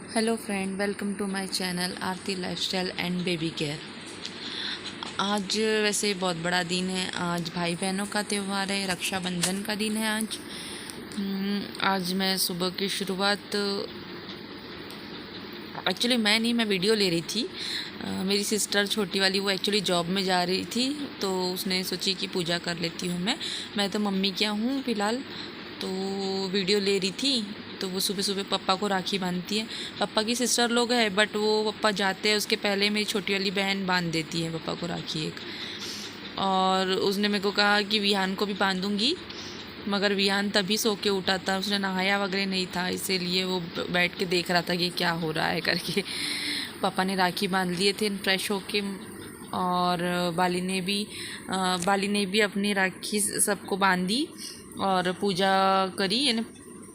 Hello friend, welcome to my channel Aarti lifestyle and baby care. आज वैसे बहुत बड़ा दिन है। आज भाई बहनों का त्यौहार है, रक्षाबंधन का दिन है आज। आज मैं सुबह की शुरुआत एक्चुअली मैं वीडियो ले रही थी। मेरी सिस्टर छोटी वाली वो एक्चुअली जॉब में जा रही थी, तो उसने सोची कि पूजा कर लेती हूँ मैं तो मम्मी क्या हूँ फ़िलहाल, तो वीडियो ले रही थी। तो वो सुबह सुबह पापा को राखी बांधती है। पापा की सिस्टर लोग हैं, बट वो पापा जाते हैं उसके पहले मेरी छोटी वाली बहन बांध देती है पापा को राखी एक। और उसने मेरे को कहा कि विहान को भी बांधूंगी, मगर विहान तभी सो के उठा था, उसने नहाया वगैरह नहीं था, इसीलिए वो बैठ के देख रहा था कि क्या हो रहा है करके। पापा ने राखी बांध लिए थे फ्रेश होके। और बाली ने भी अपनी राखी सबको बांधी और पूजा करी, यानी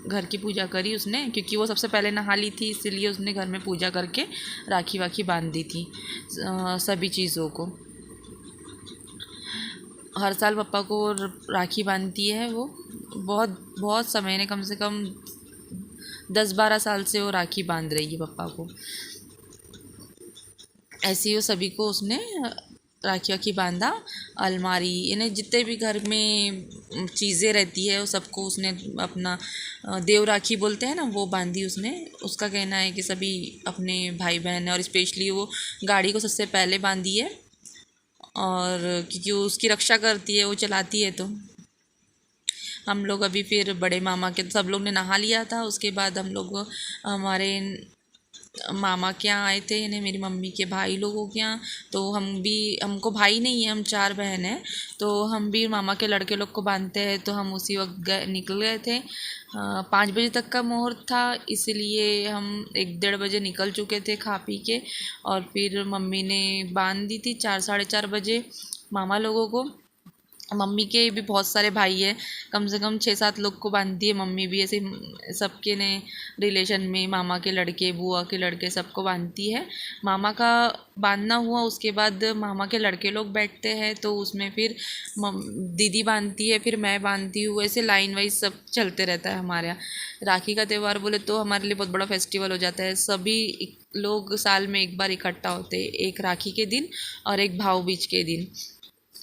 घर की पूजा करी उसने, क्योंकि वो सबसे पहले नहा ली थी, इसीलिए उसने घर में पूजा करके राखी वाखी बांध दी थी सभी चीज़ों को। हर साल पापा को राखी बांधती है वो। बहुत बहुत समय ने, कम से कम 10-12 साल से वो राखी बांध रही है पापा को। ऐसे ही वो सभी को उसने राखी वाखी बांधा। अलमारी, यानी जितने भी घर में चीज़ें रहती है वो सबको उसने अपना देव राखी बोलते हैं ना, वो बांधी उसने। उसका कहना है कि सभी अपने भाई बहन है, और स्पेशली वो गाड़ी को सबसे पहले बांधी है, और क्योंकि वो उसकी रक्षा करती है, वो चलाती है। तो हम लोग अभी फिर बड़े मामा के सब लोग ने नहा लिया था, उसके बाद हम लोग हमारे मामा के यहाँ आए थे, यानी मेरी मम्मी के भाई लोगों के यहाँ। तो हमको भाई नहीं है, हम 4 बहन हैं, तो हम भी मामा के लड़के लोग को बांधते हैं। तो हम उसी वक्त निकल गए थे। 5 बजे तक का मुहूर्त था, इसलिए हम 1-1:30 बजे निकल चुके थे खा पी के। और फिर मम्मी ने बांध दी थी 4-4:30 बजे मामा लोगों को। मम्मी के भी बहुत सारे भाई हैं, कम से कम 6-7 लोग को बांधती है मम्मी भी, ऐसे सबके ने रिलेशन में, मामा के लड़के, बुआ के लड़के, सबको बांधती है। मामा का बांधना हुआ उसके बाद मामा के लड़के लोग बैठते हैं, तो उसमें फिर दीदी बांधती है, फिर मैं बांधती हूँ, ऐसे लाइन वाइज सब चलते रहता है हमारे यहाँ। राखी का त्यौहार बोले तो हमारे लिए बहुत बड़ा फेस्टिवल हो जाता है। सभी लोग साल में एक बार इकट्ठा होते हैं, एक राखी के दिन और एक भाव बीज के दिन,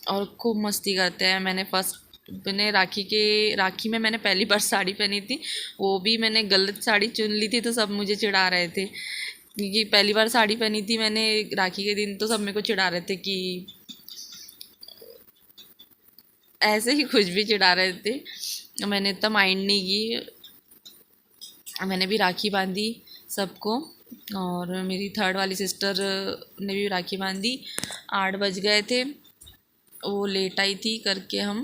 और खूब मस्ती करते हैं। मैंने राखी में मैंने पहली बार साड़ी पहनी थी, वो भी मैंने गलत साड़ी चुन ली थी, तो सब मुझे चिढ़ा रहे थे, क्योंकि पहली बार साड़ी पहनी थी मैंने राखी के दिन, तो सब मेरे को चिढ़ा रहे थे कि ऐसे ही कुछ भी चिढ़ा रहे थे। मैंने इतना माइंड नहीं की, मैंने भी राखी बांधी सबको। और मेरी थर्ड वाली सिस्टर ने भी राखी बांधी। 8 बज गए थे, वो लेट आई थी करके हम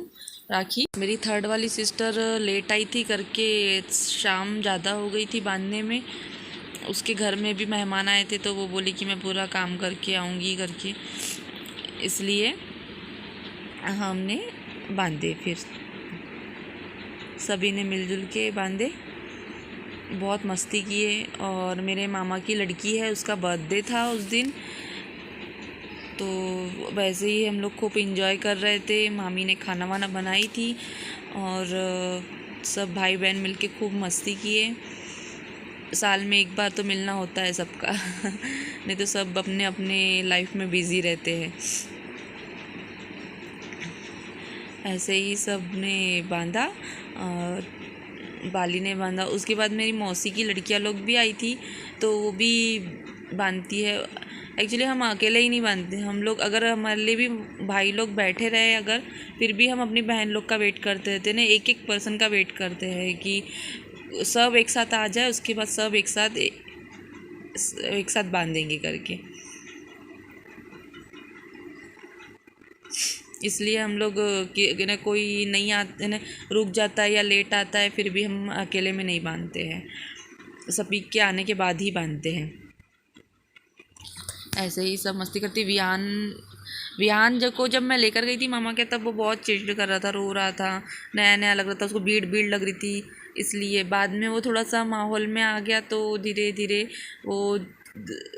राखी, मेरी थर्ड वाली सिस्टर लेट आई थी करके, शाम ज़्यादा हो गई थी बांधने में। उसके घर में भी मेहमान आए थे, तो वो बोली कि मैं पूरा काम करके आऊँगी करके, इसलिए हमने बांधे। फिर सभी ने मिलजुल के बांधे, बहुत मस्ती किए। और मेरे मामा की लड़की है, उसका बर्थडे था उस दिन, तो वैसे ही हम लोग खूब इंजॉय कर रहे थे। मामी ने खाना वाना बनाई थी, और सब भाई बहन मिलके खूब मस्ती किए। साल में एक बार तो मिलना होता है सबका नहीं तो सब अपने अपने लाइफ में बिज़ी रहते हैं। ऐसे ही सब ने बांधा, और बाली ने बांधा। उसके बाद मेरी मौसी की लड़कियां लोग भी आई थी, तो वो भी बांधती है। एक्चुअली हम अकेले ही नहीं बांधते, हम लोग अगर हमारे लिए भी भाई लोग बैठे रहे अगर, फिर भी हम अपनी बहन लोग का वेट करते रहते हैं ना, एक एक पर्सन का वेट करते हैं कि सब एक साथ आ जाए, उसके बाद सब एक साथ बांधेंगे करके। इसलिए हम लोग कि ना कोई नहीं आते ना, रुक जाता है या लेट आता है, फिर भी हम अकेले में नहीं बांधते हैं, सभी के आने के बाद ही बांधते हैं। ऐसे ही सब मस्ती करती। विहान जब मैं लेकर गई थी मामा के, तब वो बहुत चिढ़ कर रहा था, रो रहा था, नया नया लग रहा था उसको, भीड़ भीड़ लग रही थी। इसलिए बाद में वो थोड़ा सा माहौल में आ गया, तो धीरे धीरे वो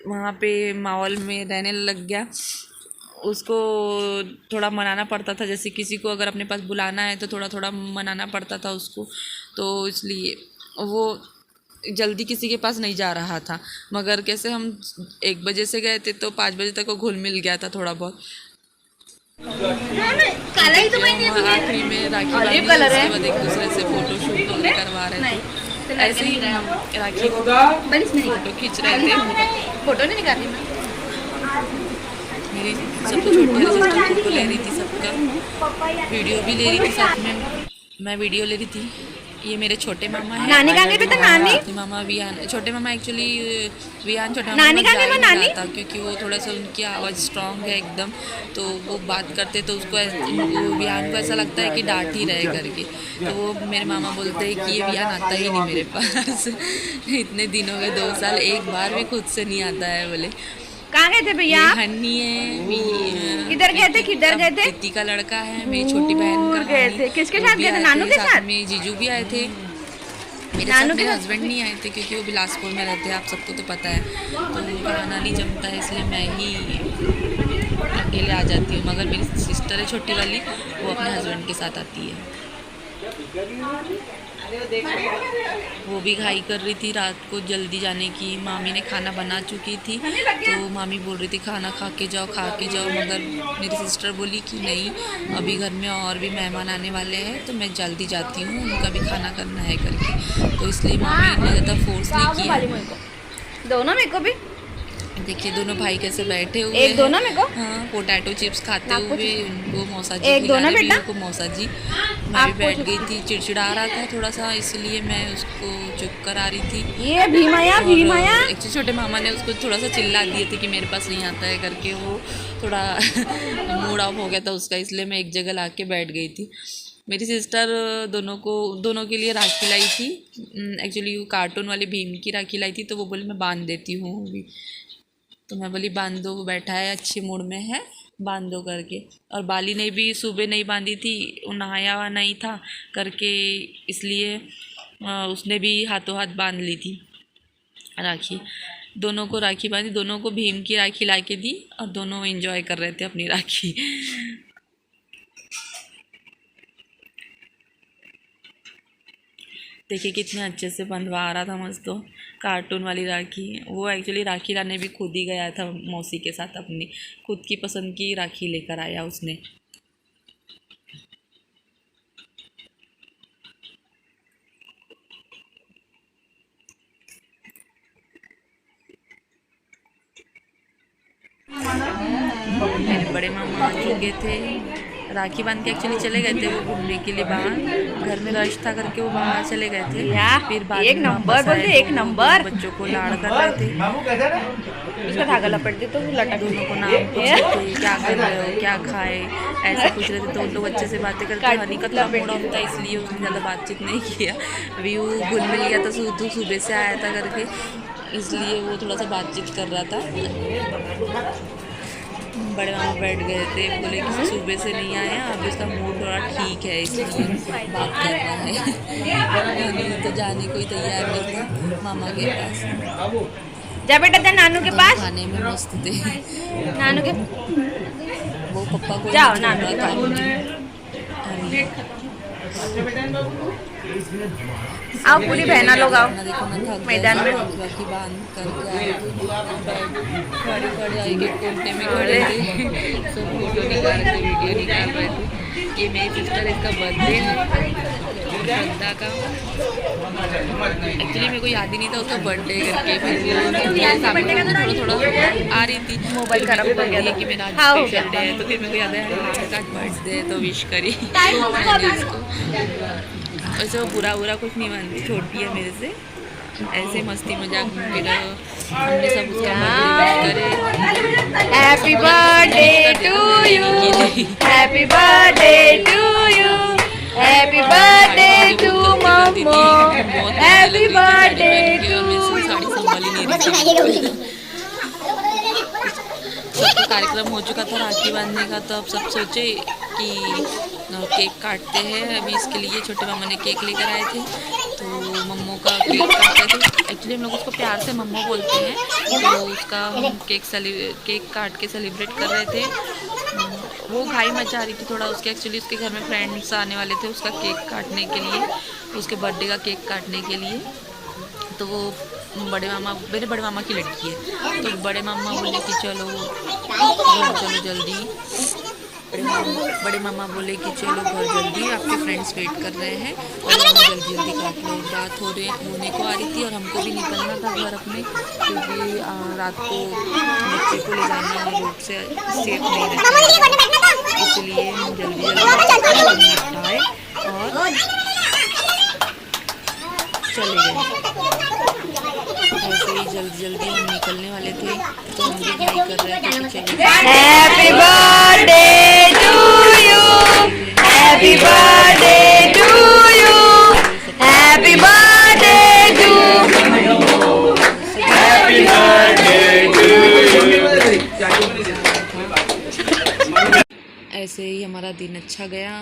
वहाँ पे माहौल में रहने लग गया। उसको थोड़ा मनाना पड़ता था, जैसे किसी को अगर अपने पास बुलाना है तो थोड़ा थोड़ा मनाना पड़ता था उसको, तो इसलिए वो जल्दी किसी के पास नहीं जा रहा था, मगर कैसे हम 1 बजे से गए थे तो 5 बजे तक वो घुल मिल गया था थोड़ा बहुत। आखिरी में राखी बांधी, उसके बाद एक दूसरे से फोटो शूट वगैरह करवा रहे थे, ऐसे ही राखी फोटो खींच रहे थे। फोटो नहीं निकाली मेरी सबसे छोटी वाली सिस्टर फोटो ले रही थी सबका, वीडियो भी ले रही थी साथ में, मैं वीडियो ले रही थी। ये मेरे छोटे मामा हैं। नानी कहाँ गई बेटा? नानी मामा वियान, छोटे मामा एक्चुअली वियान छोटा नानी कहाँ गई? नानी था क्योंकि वो थोड़ा सा उनकी आवाज़ स्ट्रांग है एकदम, तो वो बात करते तो उसको वियान को ऐसा लगता है कि डांट ही रहे करके, तो वो मेरे मामा बोलते हैं कि ये वियान आता ही नहीं मेरे पास इतने दिन हो गए, 2 साल, एक बार भी खुद से नहीं आता है बोले। कहाँ गए थे भैया? हन्नी है, किधर गए थे? किधर गए थे? प्रीति का लड़का है, मेरी छोटी बहन का गए थे। किसके साथ गए थे? नानू के साथ? में जीजू भी आए थे, मेरे साथ मेरे हस्बैंड नहीं आए थे क्योंकि वो बिलासपुर में रहते हैं, आप सबको तो पता है, तो उनका आना नहीं जमता है, इसलिए मैं ही अकेले आ जाती हूँ। मगर मेरी सिस्टर है छोटी वाली, वो अपने हस्बैंड के साथ आती है। वो भी घाई कर रही थी रात को जल्दी जाने की, मामी ने खाना बना चुकी थी तो मामी बोल रही थी खाना खा के जाओ, मगर मेरी सिस्टर बोली कि नहीं, अभी घर में और भी मेहमान आने वाले हैं तो मैं जल्दी जाती हूँ, उनका भी खाना करना है करके, तो इसलिए मामी ने ज़्यादा फोर्स नहीं किया। दोनों मेरे को भी देखिए दोनों भाई कैसे बैठे हुए एक दोनों मेरे को, हाँ, पोटैटो चिप्स खाते हुए उनको मौसा जी एक दोनों बेटा को मौसा जी। मैं भी बैठ गई थी, चिड़चिड़ा रहा था थोड़ा सा, इसलिए मैं उसको चुप करा रही थी। ये भीमाया एक्चुअली छोटे मामा ने उसको थोड़ा सा चिल्ला दिए थे कि मेरे पास नहीं आता है करके, वो थोड़ा मूड ऑफ हो गया था उसका, इसलिए मैं एक जगह ला के बैठ गई थी। मेरी सिस्टर दोनों के लिए राखी लाई थी, एक्चुअली वो कार्टून वाली भीम की राखी लाई थी, तो वो बोली मैं बांध देती हूँ अभी, तो मैं बोली बांध दो, बैठा है अच्छे मूड में है, बांध दो करके। और बाली ने भी सुबह नहीं बांधी थी, वो नहाया हुआ नहीं था करके, इसलिए उसने भी हाथों हाथ बांध ली थी राखी। दोनों को राखी बांधी, दोनों को भीम की राखी ला के दी और दोनों एंजॉय कर रहे थे अपनी राखी। देखिए कितने अच्छे से बंधवा रहा था मस्त, तो कार्टून वाली राखी। वो एक्चुअली राखी लाने भी खुद ही गया था मौसी के साथ, अपनी खुद की पसंद की राखी लेकर आया उसने। मेरे बड़े मामा आ चुके थे, राखी बांध के एक्चुअली चले गए थे वो घूमने के लिए बाहर, घर में रश था करके वो बाहर चले गए थे। फिर बाद एक नंबर बोलते, एक नंबर बच्चों को लाड़ कर रहे थे, उसका धागा लपेट दे तो लटक, दोनों को नाम पूछ रहे थे, क्या कर रहे हो, क्या खाए, ऐसे पूछ रहे थे, तो लोग अच्छे से बातें करते। हनी का थोड़ा मूड ऑफ था इसलिए उसने ज़्यादा बातचीत नहीं किया, अभी वो घुल मिल गया था, सुबह से आया था करके, इसलिए वो थोड़ा सा बातचीत कर रहा था। बड़े मामा बैठ गए थे, बोले कि सुबह से नहीं आया, अभी उसका मूड थोड़ा ठीक है इसलिए बात कर रहा है। नहीं तो जाने को ही तैयार नहीं था मामा के पास। जा बेटा जा नानू के पास, खाने में मस्त थे नानू के, वो पप्पा को जाओ नानू के पास। आओ पूरी बहना लोग आओ मैदान में, बाकी बांध करके खड़े खड़े आई के कोने में खड़े थे, सब फोटो निकाल रहे थे, वीडियो निकाल रहे थे। ये मेरी सिस्टर, इसका बर्थडे है श्रद्धा का, एक्चुअली मेरे को याद ही नहीं था उसका बर्थडे करके, फिर थोड़ा आ रही थी, मोबाइल खराब हो गया कि मेरा स्पेशल डे है, तो फिर मेरे को याद है उसका बर्थडे तो विश करी उसको। वैसे वो बुरा कुछ नहीं मानती, छोटी है मेरे से, ऐसे मस्ती मजाक फिर हमने सब उसका birthday happy birthday to you, happy birthday to you, happy birthday to Mammo, happy birthday to. Sari संभाल ही नहीं रही, सबका कार्यक्रम हो चुका था राखी बांधने का, तो अब सब सोचे कि केक काटते हैं। अभी इसके लिए छोटे मामा ने केक लेकर आए थे, तो मम्मो का केक काट रहे थे, एक्चुअली हम लोग उसको प्यार से मम्मो बोलते हैं, तो उसका हम केक काट के सेलिब्रेट कर रहे थे। वो घाई मचा रही थी थोड़ा, उसके एक्चुअली उसके घर में फ्रेंड्स आने वाले थे उसका केक काटने के लिए, उसके बर्थडे का केक काटने के लिए, तो वो मेरे बड़े मामा की लड़की है, तो बड़े मामा बोले कि चलो घर चलो जल्दी। बड़े मामा बोले कि चलो घर जल्दी, आपके फ्रेंड्स वेट कर रहे हैं और हम जल्दी जल्दी काट लो। रात होने को आ रही थी और हमको भी निकलना था घर अपने, क्योंकि रात को बच्चे को ले जाना रोड से सेफ नहीं रहता, इसलिए हम जल्दी जल्दी निपटाए और चले गए। ऐसे ही जल्दी जल्दी हम निकलने वाले थे, तो हम भी ट्राई कर रहे थे कि चलिए happy birthday to you, happy birthday to you, happy birthday to, happy birthday to. ऐसे ही हमारा दिन अच्छा गया।